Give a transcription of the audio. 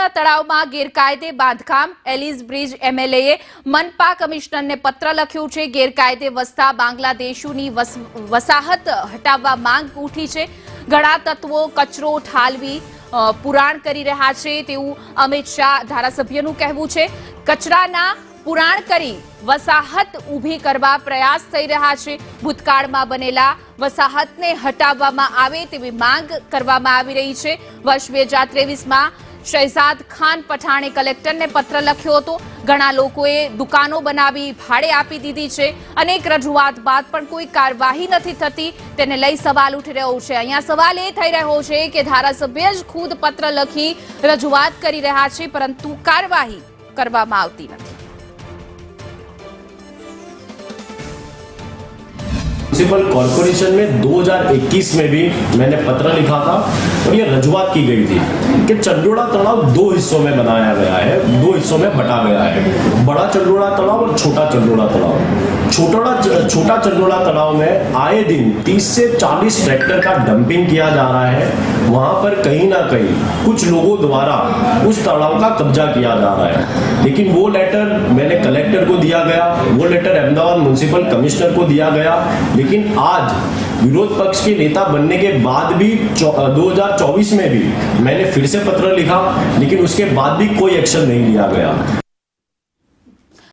ચંડોળા તળાવમાં ગેરકાયદે બાંધકામ એલિઝ બ્રિજ એમએલએ મનપા કમિશનરને પત્ર લખ્યું છે। ગેરકાયદે વસતા બાંગ્લાદેશીઓની વસાહત હટાવવા માંગ ઉઠી છે। ઘણા તત્વો કચરો ઠાલવી પુરાણ કરી રહ્યા છે તેવું અમિત શાહ ધારાસભ્યનું કહેવું છે। કચરાના પુરાણ કરી વસાહત ઊભી કરવા પ્રયાસ થઈ રહ્યા છે। ભૂતકાળમાં બનેલા વસાહતને હટાવવામાં આવે તેવી માંગ કરવામાં આવી રહી છે। વર્ષ 2023માં શહેજાદ ખાન પઠાણે કલેક્ટરને પત્ર લખ્યો હતો। ઘણા લોકોએ દુકાનો બનાવી ભાડે આપી દીધી છે। અનેક રજૂઆત બાદ પણ કોઈ કાર્યવાહી નથી થતી, તેને લઈ સવાલ ઉઠી રહ્યો છે। અહીંયા સવાલ એ થઈ રહ્યો છે કે ધારાસભ્ય જ ખુદ પત્ર લખી રજૂઆત કરી રહ્યા છે, પરંતુ કાર્યવાહી કરવામાં આવતી નથી। म्यूनिसिपल कॉरपोरेशन में 2021 में भी मैंने पत्र लिखा था और ये रजूआत की गई थी कि चंडोला तालाब 2 हिस्सों में बनाया गया है, 2 हिस्सों में बटा गया है, बड़ा चंडोला तालाब और छोटा चंडोला तालाब। छोटा चंडोला तालाब में आए दिन 30 से 40 ट्रैक्टर का डंपिंग किया जा रहा है। वहां पर कहीं ना कहीं कुछ लोगों द्वारा उस तालाब का कब्जा किया जा रहा है, लेकिन वो लेटर मैंने कलेक्टर को दिया गया, वो लेटर अहमदाबाद म्यूनिसिपल कमिश्नर को दिया गया, लेकिन आज विरोध पक्ष के नेता बनने के बाद भी 2024 में भी मैंने फिर से पत्र लिखा, लेकिन उसके बाद भी कोई एक्शन नहीं लिया गया।